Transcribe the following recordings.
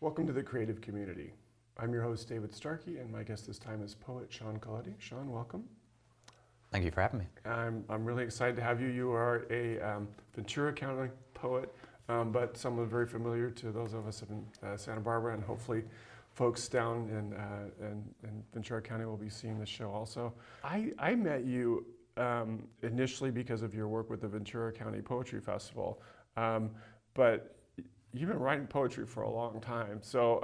Welcome to the creative community. I'm your host, David Starkey, and my guest this time is poet Sean Colletti. Sean, welcome. Thank you for having me. I'm really excited to have you. You are a Ventura County poet, but someone very familiar to those of us in Santa Barbara, and hopefully folks down in Ventura County will be seeing this show also. I met you initially because of your work with the Ventura County Poetry Festival, but you've been writing poetry for a long time. So,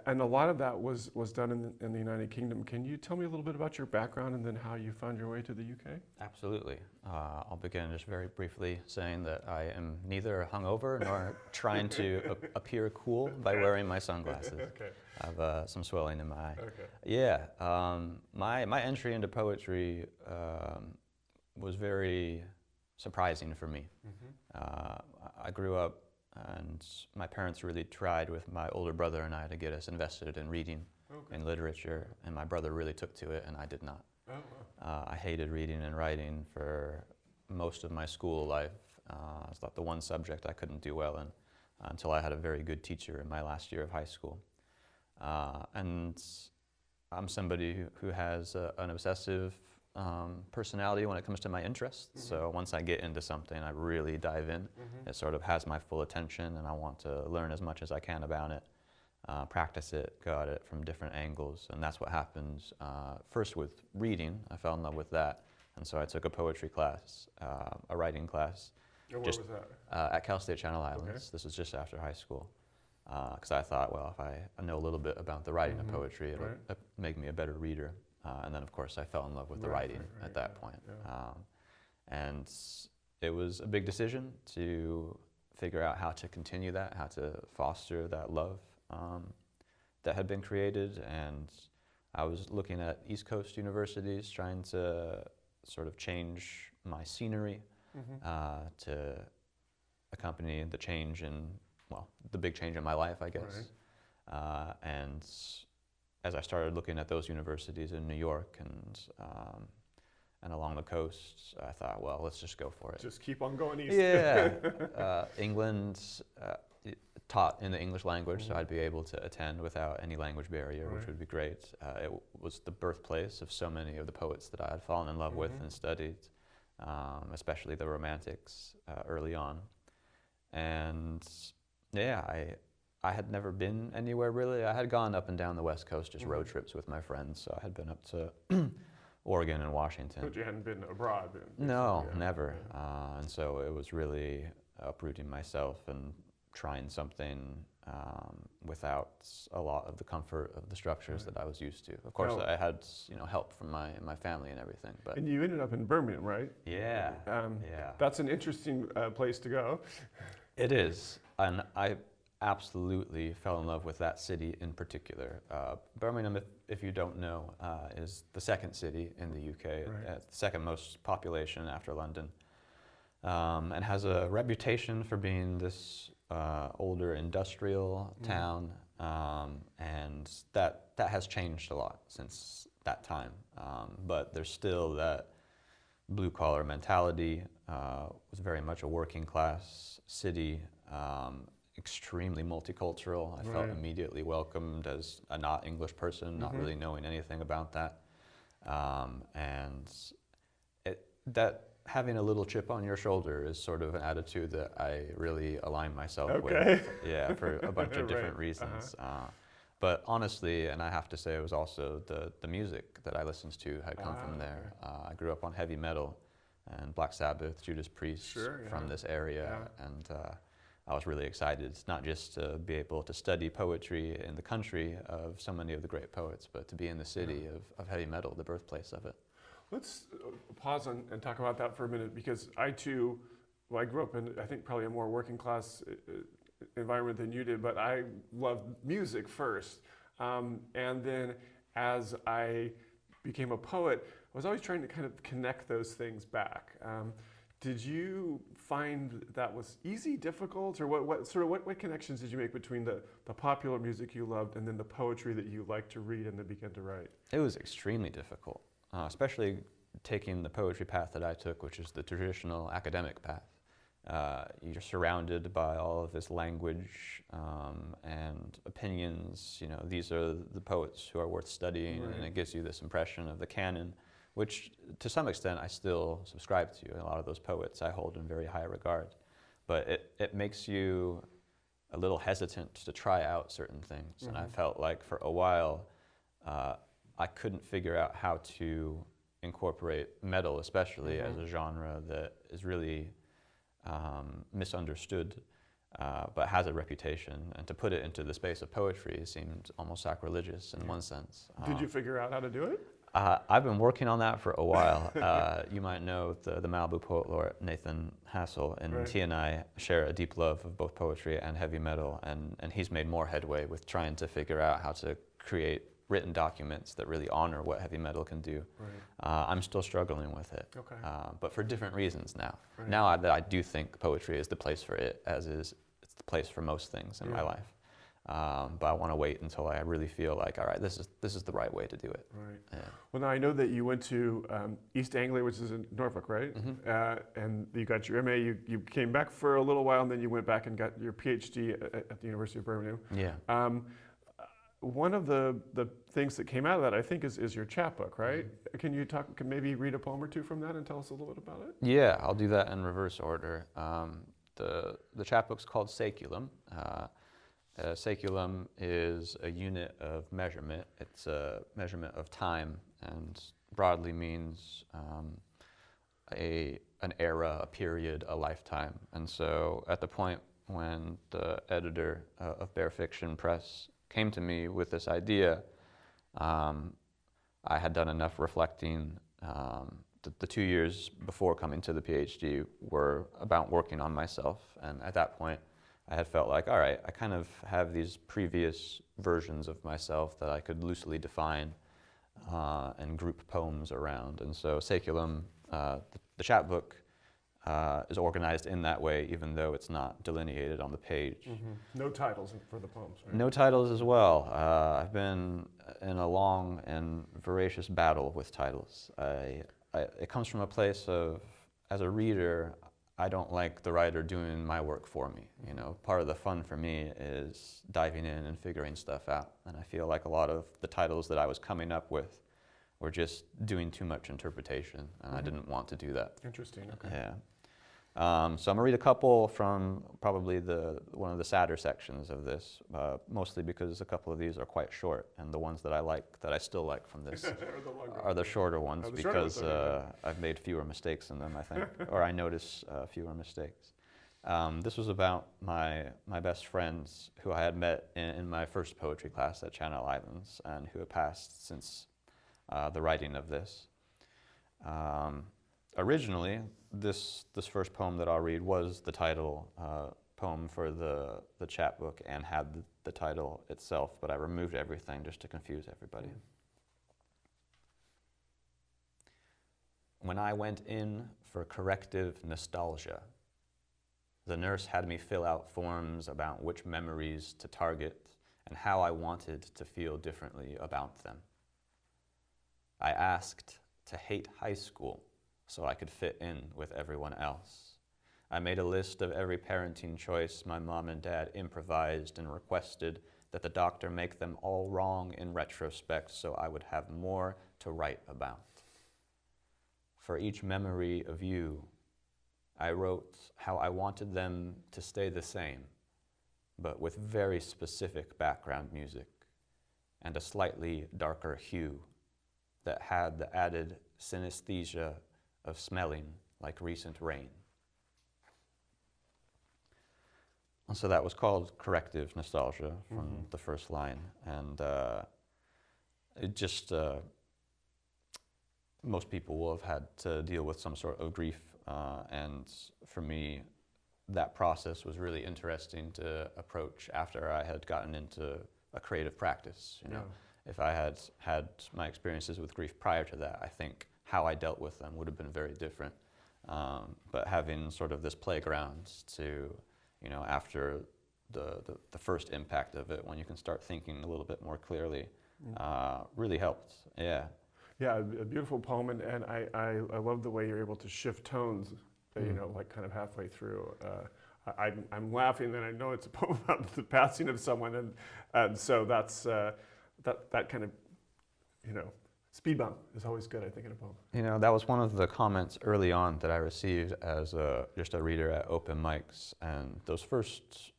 and a lot of that was done in the United Kingdom. Can you tell me a little bit about your background and then how you found your way to the UK? Absolutely. I'll begin just very briefly saying that I am neither hungover nor trying to appear cool by wearing my sunglasses. Okay. I have some swelling in my eye. Okay. Yeah, my entry into poetry was very surprising for me. I grew up and my parents really tried with my older brother and I to get us invested in reading and literature, and my brother really took to it and I did not. Oh, wow. I hated reading and writing for most of my school life. It's like the one subject I couldn't do well in until I had a very good teacher in my last year of high school. And I'm somebody who has an obsessive personality when it comes to my interests. So once I get into something, I really dive in. It sort of has my full attention, and I want to learn as much as I can about it, practice it, go at it from different angles, and that's what happens first with reading. I fell in love with that, and so I took a poetry class, a writing class. And where was that? At Cal State Channel Islands. Okay. This was just after high school, because I thought, well, if I know a little bit about the writing of poetry, it'll make me a better reader. And then, of course, I fell in love with the writing at that point. Yeah. And it was a big decision to figure out how to continue that, how to foster that love that had been created. And I was looking at East Coast universities, trying to sort of change my scenery to accompany the change in, well, the big change in my life, I guess. Right. And as I started looking at those universities in New York and along the coast, I thought, well, let's just go for it. Just keep on going east. Yeah. England taught in the English language, so I'd be able to attend without any language barrier, which would be great. It was the birthplace of so many of the poets that I had fallen in love with and studied, especially the Romantics early on. And yeah, I had never been anywhere really. I had gone up and down the West Coast, just road trips with my friends. So I had been up to Oregon and Washington. But you hadn't been abroad then? No, never. And so it was really uprooting myself and trying something without a lot of the comfort of the structures that I was used to. Of course, I had help from my family and everything. But And you ended up in Birmingham, right? yeah, That's an interesting place to go. It is, and I absolutely fell in love with that city in particular. Birmingham, if you don't know, is the second city in the UK, the second most population after London, and has a reputation for being this older industrial town, and that has changed a lot since that time. But there's still that blue-collar mentality. Was very much a working class city. Extremely multicultural. I felt immediately welcomed as a not English person, not really knowing anything about that. And that having a little chip on your shoulder is sort of an attitude that I really align myself with. Yeah, for a bunch of different reasons. But honestly, and I have to say, it was also the music that I listened to had come from there. I grew up on heavy metal and Black Sabbath, Judas Priest from this area, and I was really excited, not just to be able to study poetry in the country of so many of the great poets, but to be in the city of heavy metal, the birthplace of it. Let's pause and talk about that for a minute, because I too, well, I grew up in, I think, probably a more working class environment than you did, but I loved music first. And then as I became a poet, I was always trying to kind of connect those things back. Did you find that was easy, difficult, or what connections did you make between the popular music you loved and then the poetry that you liked to read and then began to write? It was extremely difficult, especially taking the poetry path that I took, which is the traditional academic path. You're surrounded by all of this language and opinions. You know, these are the poets who are worth studying, Right. and it gives you this impression of the canon, which to some extent I still subscribe to. A lot of those poets I hold in very high regard. But it makes you a little hesitant to try out certain things. And I felt like for a while I couldn't figure out how to incorporate metal, especially as a genre that is really misunderstood, but has a reputation. And to put it into the space of poetry seemed almost sacrilegious in one sense. Did you figure out how to do it? I've been working on that for a while. You might know the Malibu poet laureate Nathan Hassel, and Right. he and I share a deep love of both poetry and heavy metal, and he's made more headway with trying to figure out how to create written documents that really honor what heavy metal can do. Right. I'm still struggling with it, Okay. but for different reasons now. Right. Now that I do think poetry is the place for it, as is it's the place for most things in my Yeah. life. But I want to wait until I really feel like, all right, this is the right way to do it. Right. Yeah. Well, now I know that you went to East Anglia, which is in Norfolk, right? And you got your MA. You came back for a little while, and then you went back and got your PhD at the University of Birmingham. Yeah. One of the things that came out of that, I think, is your chapbook, right? Can you can maybe read a poem or two from that and tell us a little bit about it? Yeah, I'll do that in reverse order. The chapbook's called Saeculum. Saeculum is a unit of measurement. It's a measurement of time, and broadly means an era, a period, a lifetime. And so at the point when the editor of Bare Fiction Press came to me with this idea, I had done enough reflecting. The 2 years before coming to the PhD were about working on myself, and at that point I had felt like, all right, I kind of have these previous versions of myself that I could loosely define and group poems around. And so Saeculum, the chapbook, is organized in that way, even though it's not delineated on the page. No titles for the poems, right? No titles as well. I've been in a long and voracious battle with titles. It comes from a place of, as a reader, I don't like the writer doing my work for me. You know, part of the fun for me is diving in and figuring stuff out. And I feel like a lot of the titles that I was coming up with were just doing too much interpretation, and I didn't want to do that. Interesting. Okay. Yeah. So I'm gonna read a couple from probably one of the sadder sections of this, mostly because a couple of these are quite short, and the ones that I still like from this are the shorter ones, Oh, the shorter ones, because okay. I've made fewer mistakes in them, I think, or I notice fewer mistakes. This was about my best friends who I had met in my first poetry class at Channel Islands, and who have passed since the writing of this. Originally, this first poem that I'll read was the title poem for the chapbook, and had the title itself, but I removed everything just to confuse everybody. When I went in for corrective nostalgia, the nurse had me fill out forms about which memories to target and how I wanted to feel differently about them. I asked to hate high school so I could fit in with everyone else. I made a list of every parenting choice my mom and dad improvised, and requested that the doctor make them all wrong in retrospect so I would have more to write about. For each memory of you, I wrote how I wanted them to stay the same, but with very specific background music and a slightly darker hue that had the added synesthesia of smelling like recent rain. And so that was called Corrective Nostalgia from the first line. And it just, most people will have had to deal with some sort of grief. And for me, that process was really interesting to approach after I had gotten into a creative practice. You know, if I had had my experiences with grief prior to that, I think how I dealt with them would have been very different. But having sort of this playground to, you know, after the first impact of it, when you can start thinking a little bit more clearly, really helped. Yeah. Yeah, a beautiful poem, and I love the way you're able to shift tones you know, like kind of halfway through. I'm laughing, and I know it's a poem about the passing of someone, and so that's that kind of, you know, speed bump is always good, I think, in a poem. You know, that was one of the comments early on that I received as just a reader at open mics, and those first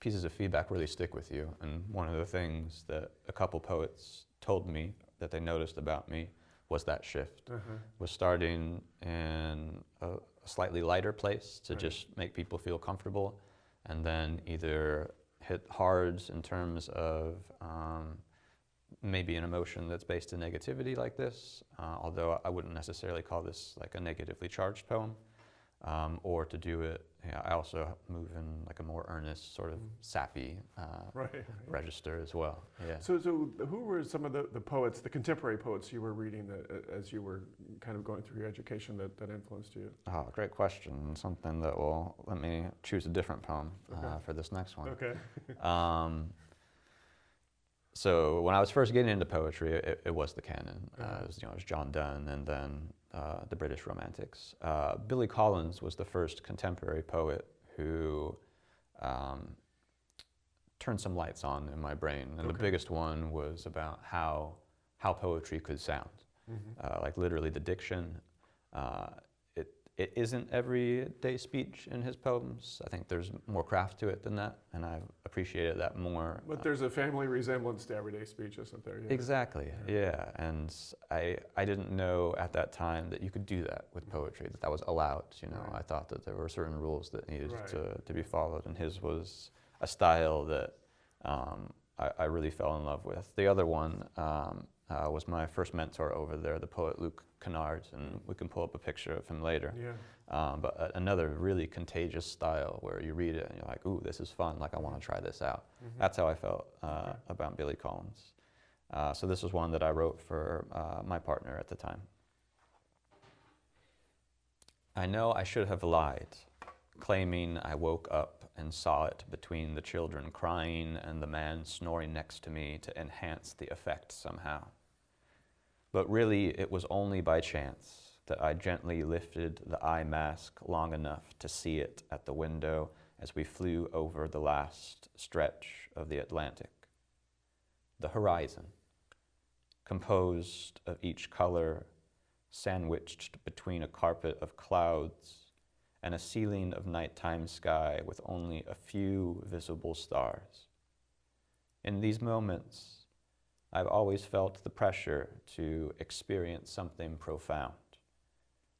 pieces of feedback really stick with you. And one of the things that a couple poets told me that they noticed about me was that shift. Was starting in a slightly lighter place to just make people feel comfortable, and then either hit hards in terms of maybe an emotion that's based in negativity like this, although I wouldn't necessarily call this like a negatively charged poem, or to do it, I also move in like a more earnest, sort of sappy register as well. Yeah. So who were some of the poets, the contemporary poets you were reading as you were kind of going through your education that influenced you? Oh, great question. Something that will let me choose a different poem for this next one. Okay. So when I was first getting into poetry, it was the canon. It was John Donne, and then the British Romantics. Billy Collins was the first contemporary poet who turned some lights on in my brain, and the biggest one was about how poetry could sound, like literally the diction. It isn't everyday speech in his poems. I think there's more craft to it than that, and I've appreciated that more. But there's a family resemblance to everyday speech, isn't there? Yeah. Exactly, yeah. And I didn't know at that time that you could do that with poetry, that was allowed, you know. I thought that there were certain rules that needed to be followed, and his was a style that I really fell in love with. The other one was my first mentor over there, the poet Luke Kennard, and we can pull up a picture of him later. Yeah. But another really contagious style where you read it and you're like, ooh, this is fun, like I want to try this out. That's how I felt about Billy Collins. So this was one that I wrote for my partner at the time. I know I should have lied, claiming I woke up and saw it between the children crying and the man snoring next to me to enhance the effect somehow. But really, it was only by chance that I gently lifted the eye mask long enough to see it at the window as we flew over the last stretch of the Atlantic. The horizon, composed of each color, sandwiched between a carpet of clouds and a ceiling of nighttime sky with only a few visible stars. In these moments, I've always felt the pressure to experience something profound,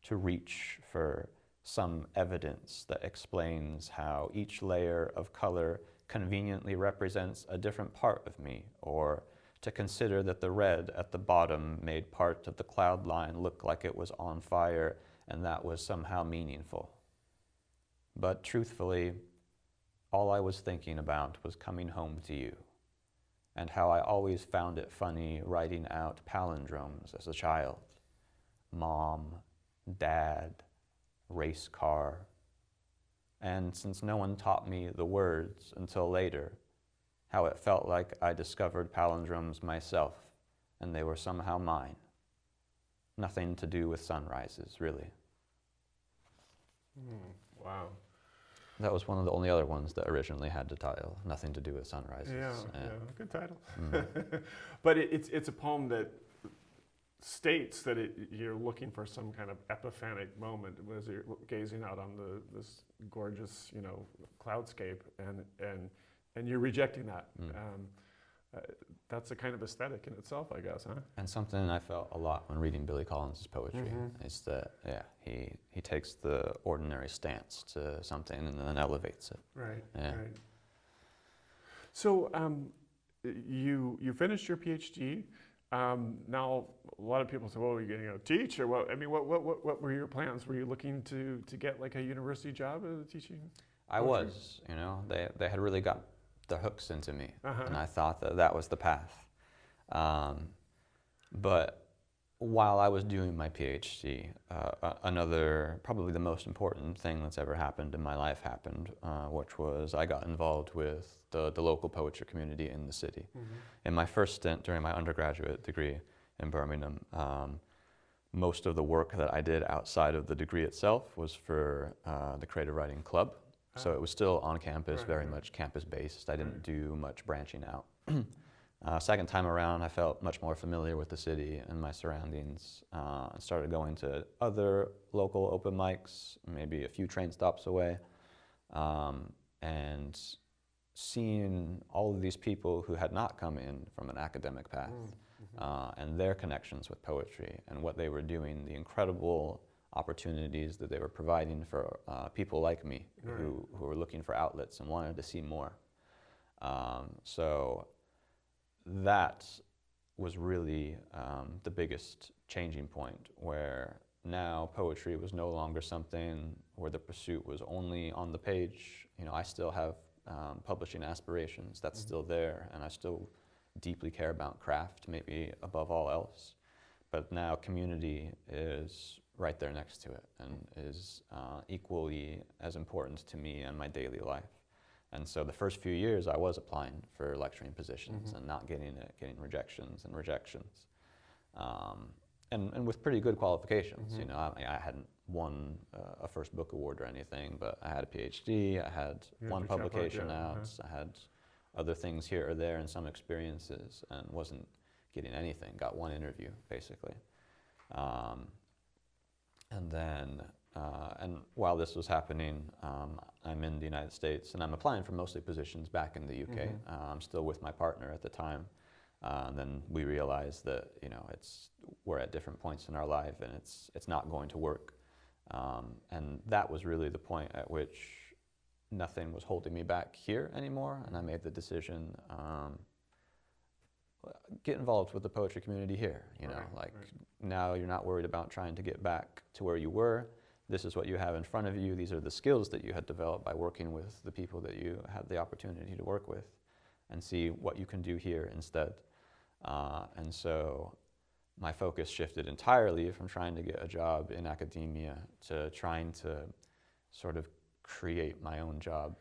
to reach for some evidence that explains how each layer of color conveniently represents a different part of me, or to consider that the red at the bottom made part of the cloud line look like it was on fire, and that was somehow meaningful. But truthfully, all I was thinking about was coming home to you, and how I always found it funny writing out palindromes as a child. Mom, dad, race car. And since no one taught me the words until later, how it felt like I discovered palindromes myself, and they were somehow mine. Nothing to do with sunrises, really. Wow. That was one of the only other ones that originally had the title, Nothing to Do with Sunrises. Yeah, good title. But it's a poem that states that you're looking for some kind of epiphanic moment as you're gazing out on this gorgeous, you know, cloudscape, and you're rejecting that. That's a kind of aesthetic in itself, I guess, huh? And something I felt a lot when reading Billy Collins' poetry is that, he takes the ordinary stance to something and then elevates it. Right, right. So you finished your PhD. Now a lot of people say, well, are you going to teach, or what? I mean, what were your plans? Were you looking to get like a university job as a teaching? I was, you know, they had really got the hooks into me, and I thought that was the path. But while I was doing my PhD, another, probably the most important thing that's ever happened in my life happened, which was I got involved with the local poetry community in the city. In my first stint during my undergraduate degree in Birmingham, most of the work that I did outside of the degree itself was for the Creative Writing Club. So it was still on campus, very much campus-based. I didn't do much branching out. Second time around, I felt much more familiar with the city and my surroundings. I started going to other local open mics, maybe a few train stops away, and seeing all of these people who had not come in from an academic path and their connections with poetry and what they were doing, the incredible opportunities that they were providing for people like me who were looking for outlets and wanted to see more. So that was really the biggest changing point, where now poetry was no longer something where the pursuit was only on the page. You know, I still have publishing aspirations, that's still there, and I still deeply care about craft, maybe above all else. But now community is right there next to it and is equally as important to me and my daily life. And so the first few years I was applying for lecturing positions and not getting it, getting rejections and rejections. And with pretty good qualifications. You know, I hadn't won a first book award or anything, but I had a PhD, I had one publication out, I had other things here or there and some experiences, and wasn't getting anything, got one interview basically. And then, and while this was happening, I'm in the United States and I'm applying for mostly positions back in the UK. I'm still with my partner at the time. And then we realized that, you know, we're at different points in our life and it's not going to work. And that was really the point at which nothing was holding me back here anymore. And I made the decision, get involved with the poetry community here, you know, now you're not worried about trying to get back to where you were. This is what you have in front of you. These are the skills that you had developed by working with the people that you had the opportunity to work with, and see what you can do here instead. And so my focus shifted entirely from trying to get a job in academia to trying to sort of create my own job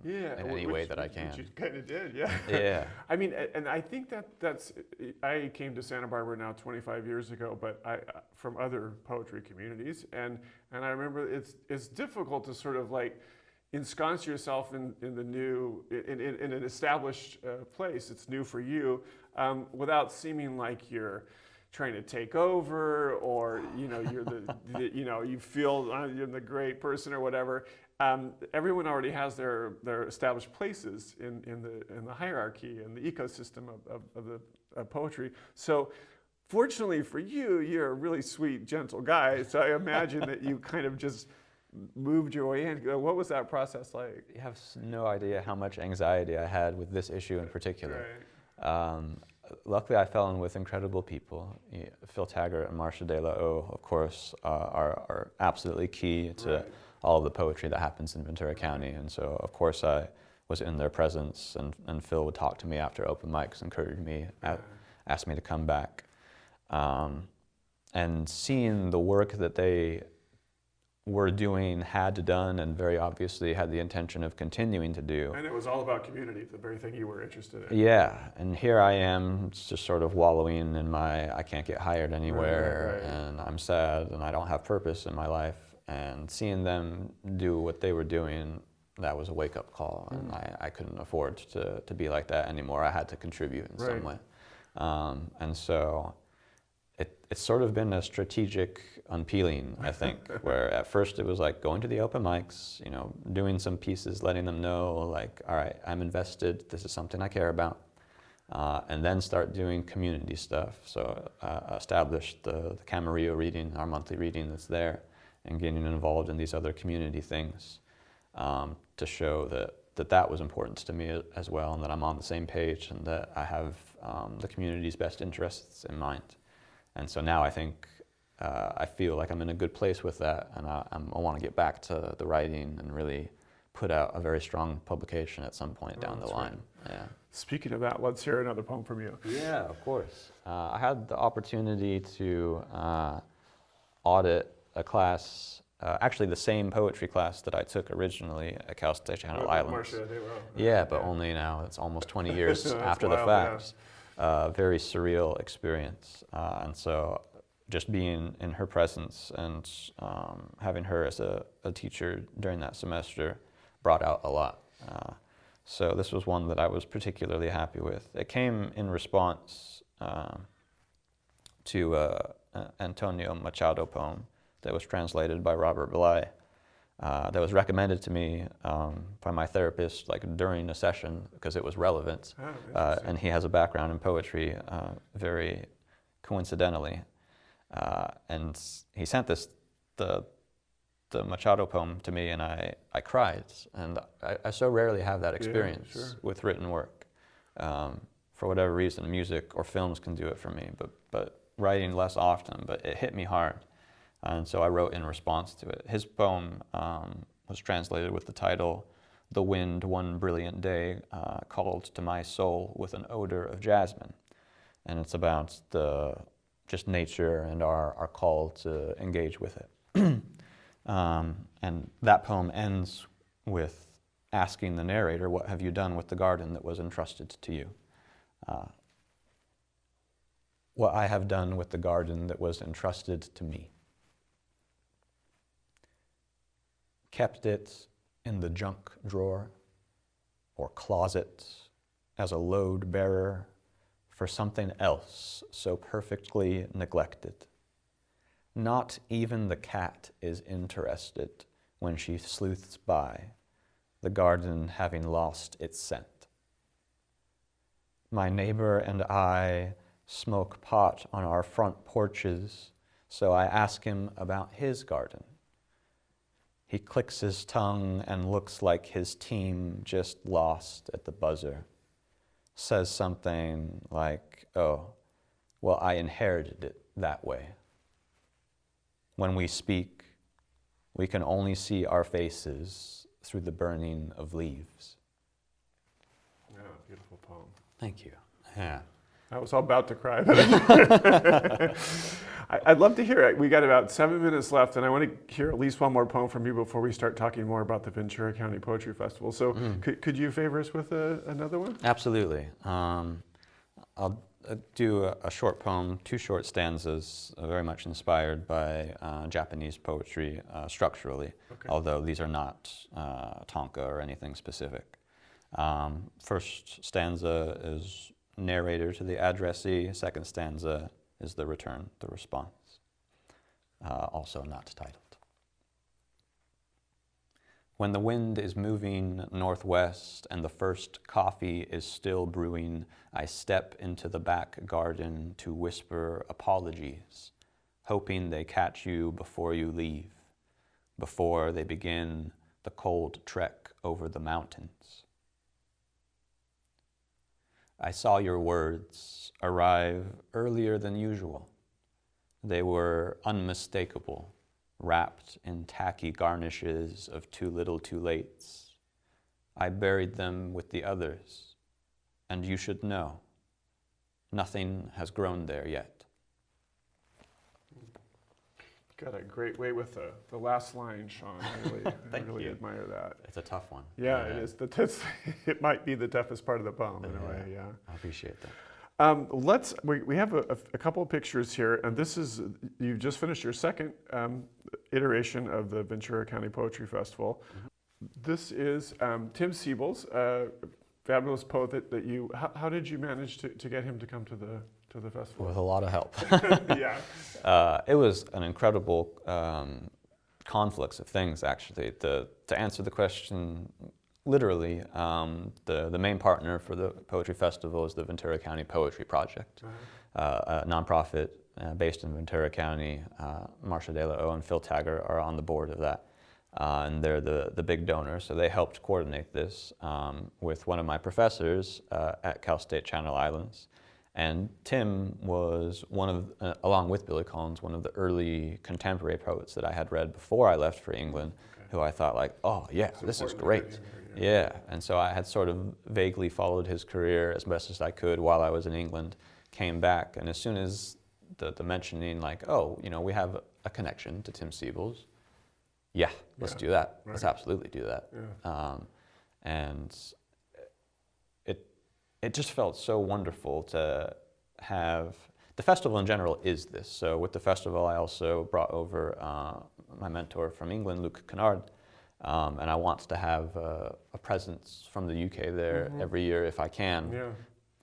in any way that I can. Which you kind of did, yeah. Yeah. I mean, and I think I came to Santa Barbara now 25 years ago, but from other poetry communities, and I remember it's difficult to sort of like ensconce yourself in the new, in an established place. It's new for you, without seeming like you're trying to take over, or you know you're you know, you feel you're the great person or whatever. Everyone already has their established places in the hierarchy and the ecosystem of the poetry. So fortunately for you, you're a really sweet, gentle guy. So I imagine that you kind of just moved your way in. What was that process like? You have no idea how much anxiety I had with this issue in particular. Luckily, I fell in with incredible people. Phil Taggart and Marcia De La O, of course, are absolutely key to all of the poetry that happens in Ventura County. And so, of course, I was in their presence, and Phil would talk to me after open mics, encourage me, ask me to come back. And seeing the work that they were doing, had done, and very obviously had the intention of continuing to do. And it was all about community, the very thing you were interested in. Yeah, and here I am just sort of wallowing in my, I can't get hired anywhere, and I'm sad, and I don't have purpose in my life. And seeing them do what they were doing, that was a wake-up call, and I couldn't afford to be like that anymore. I had to contribute in some way. And so it's sort of been a strategic unpeeling, I think, where at first it was like going to the open mics, you know, doing some pieces, letting them know, like, all right, I'm invested, this is something I care about, and then start doing community stuff. So establish the Camarillo reading, our monthly reading that's there, and getting involved in these other community things to show that was important to me as well, and that I'm on the same page, and that I have the community's best interests in mind. And so now I think I feel like I'm in a good place with that, and I want to get back to the writing and really put out a very strong publication at some point down the line. Yeah. Speaking of that, let's hear another poem from you. Yeah, of course. I had the opportunity to audit a class, actually the same poetry class that I took originally at Cal State Channel Islands. Marcia, they were. Yeah, but only now, it's almost 20 years after the fact. Very surreal experience. And so just being in her presence and having her as a teacher during that semester brought out a lot. So this was one that I was particularly happy with. It came in response to Antonio Machado poem that was translated by Robert Bly, that was recommended to me by my therapist like during a session because it was relevant. And he has a background in poetry, very coincidentally. And he sent the Machado poem to me, and I cried. And I so rarely have that experience with written work. For whatever reason, music or films can do it for me, but writing less often, but it hit me hard. And so I wrote in response to it. His poem was translated with the title, "The Wind One Brilliant Day Called to My Soul with an Odor of Jasmine." And it's about just nature and our call to engage with it. And that poem ends with asking the narrator, "What have you done with the garden that was entrusted to you?" What I have done with the garden that was entrusted to me. Kept it in the junk drawer or closet as a load bearer for something else so perfectly neglected. Not even the cat is interested when she sleuths by, the garden having lost its scent. My neighbor and I smoke pot on our front porches, so I ask him about his garden. He clicks his tongue and looks like his team just lost at the buzzer. Says something like, "Oh, well, I inherited it that way." When we speak, we can only see our faces through the burning of leaves. Yeah, beautiful poem. Thank you. Yeah. I was all about to cry. I'd love to hear it. We got about 7 minutes left, and I want to hear at least one more poem from you before we start talking more about the Ventura County Poetry Festival. So could you favor us with another one? Absolutely. I'll do a short poem, 2 short stanzas, very much inspired by Japanese poetry structurally, although these are not tanka or anything specific. First stanza is narrator to the addressee. Second stanza is the return, the response, also not titled. When the wind is moving northwest and the first coffee is still brewing, I step into the back garden to whisper apologies, hoping they catch you before you leave, before they begin the cold trek over the mountains. I saw your words arrive earlier than usual. They were unmistakable, wrapped in tacky garnishes of too little too lates. I buried them with the others, and you should know, nothing has grown there yet. Got a great way with the last line, Sean. I really admire that. It's a tough one. Yeah, it is. It might be the toughest part of the poem in a way. Yeah, I appreciate that. We have a couple of pictures here, and this is, you've just finished your second iteration of the Ventura County Poetry Festival. This is Tim Siebels, a fabulous poet that you. How did you manage to get him to come to the festival? With a lot of help. Yeah. It was an incredible conflux of things, actually. To answer the question literally, the main partner for the Poetry Festival is the Ventura County Poetry Project, a nonprofit based in Ventura County. Marcia De La O and Phil Taggart are on the board of that. And they're the big donor, so they helped coordinate this with one of my professors at Cal State Channel Islands. And Tim was one of, along with Billy Collins, one of the early contemporary poets that I had read before I left for England, who I thought like, oh yeah, this is great. Yeah, and so I had sort of vaguely followed his career as best as I could while I was in England, came back, and as soon as the mentioning like, oh, you know, we have a connection to Tim Siebels, let's do that. Right. Let's absolutely do that. Yeah. And it just felt so wonderful to the festival in general is this. So with the festival, I also brought over my mentor from England, Luke Kennard, and I want to have a presence from the UK there every year if I can,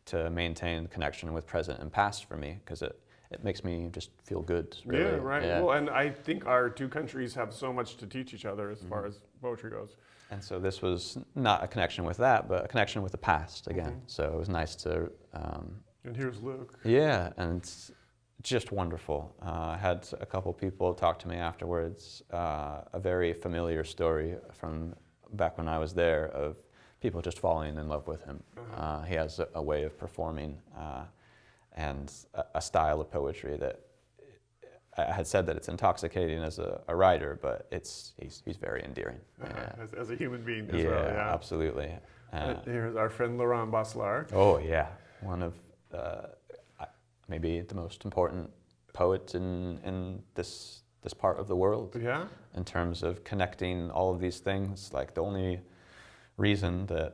to maintain connection with present and past for me, because it makes me just feel good, really. Yeah, right. Yeah. Well, and I think our two countries have so much to teach each other as far as poetry goes. And so this was not a connection with that, but a connection with the past again. So it was nice to... and here's Luke. Yeah, and it's just wonderful. I had a couple people talk to me afterwards, a very familiar story from back when I was there of people just falling in love with him. He has a way of performing and a style of poetry that I had said that it's intoxicating as a writer, but he's very endearing. As a human being as well, yeah. Absolutely. Here's our friend Laurent Bosselar. Oh yeah, one of maybe the most important poets in this part of the world. Yeah. In terms of connecting all of these things, like the only reason that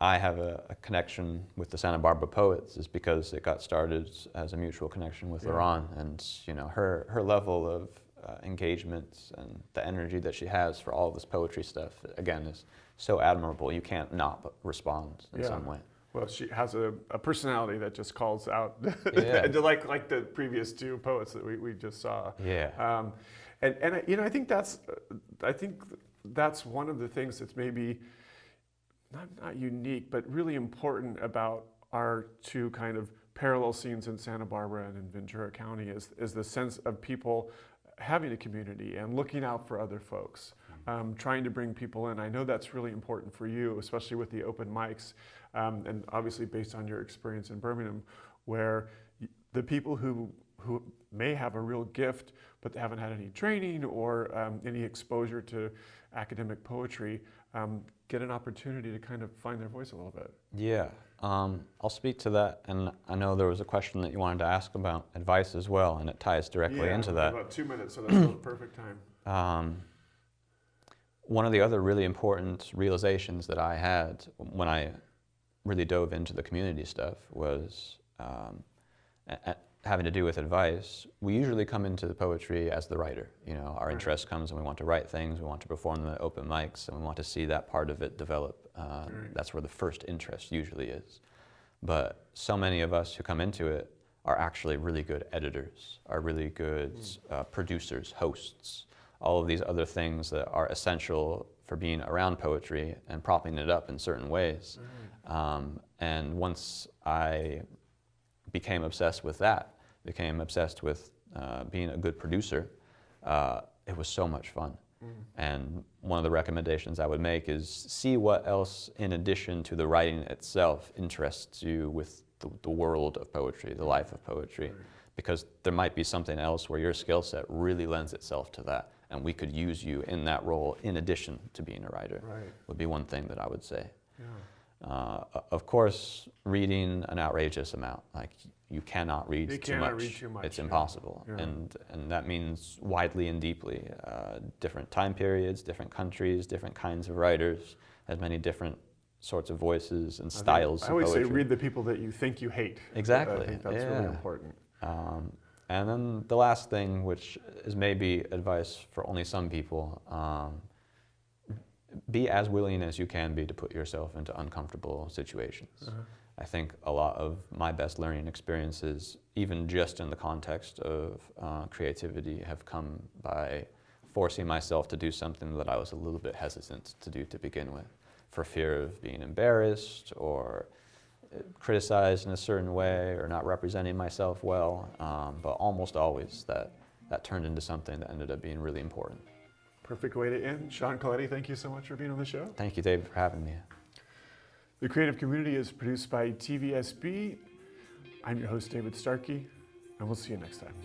I have a connection with the Santa Barbara poets is because it got started as a mutual connection with Laurent, and you know her level of engagement and the energy that she has for all of this poetry stuff again is so admirable. You can't not but respond in some way. Well, she has a personality that just calls out, like the previous two poets that we just saw. Yeah. And you know, I think that's one of the things that's maybe not unique, but really important about our two kind of parallel scenes in Santa Barbara and in Ventura County is the sense of people having a community and looking out for other folks, trying to bring people in. I know that's really important for you, especially with the open mics, and obviously based on your experience in Birmingham, where the people who may have a real gift, but they haven't had any training or any exposure to academic poetry, get an opportunity to kind of find their voice a little bit. Yeah, I'll speak to that, and I know there was a question that you wanted to ask about advice as well, and it ties directly into that. About 2 minutes, so that's the perfect time. One of the other really important realizations that I had when I really dove into the community stuff was having to do with advice. We usually come into the poetry as the writer. You know, our interest comes and we want to write things, we want to perform them at open mics, and we want to see that part of it develop. That's where the first interest usually is. But so many of us who come into it are actually really good editors, are really good producers, hosts, all of these other things that are essential for being around poetry and propping it up in certain ways. And once I became obsessed with that, became obsessed with being a good producer, it was so much fun. And one of the recommendations I would make is see what else in addition to the writing itself interests you with the world of poetry, the life of poetry, because there might be something else where your skill set really lends itself to that, and we could use you in that role in addition to being a writer, would be one thing that I would say. Of course, reading an outrageous amount, like you cannot read too much. It's impossible. And that means widely and deeply. Different time periods, different countries, different kinds of writers, as many different sorts of voices and styles of poetry. I always say read the people that you think you hate. Exactly. I think that's really important. And then the last thing, which is maybe advice for only some people, be as willing as you can be to put yourself into uncomfortable situations. I think a lot of my best learning experiences, even just in the context of creativity, have come by forcing myself to do something that I was a little bit hesitant to do to begin with, for fear of being embarrassed or criticized in a certain way or not representing myself well. But almost always that turned into something that ended up being really important. Perfect way to end. Sean Colletti, thank you so much for being on the show. Thank you, David, for having me. The Creative Community is produced by TVSB. I'm your host, David Starkey, and we'll see you next time.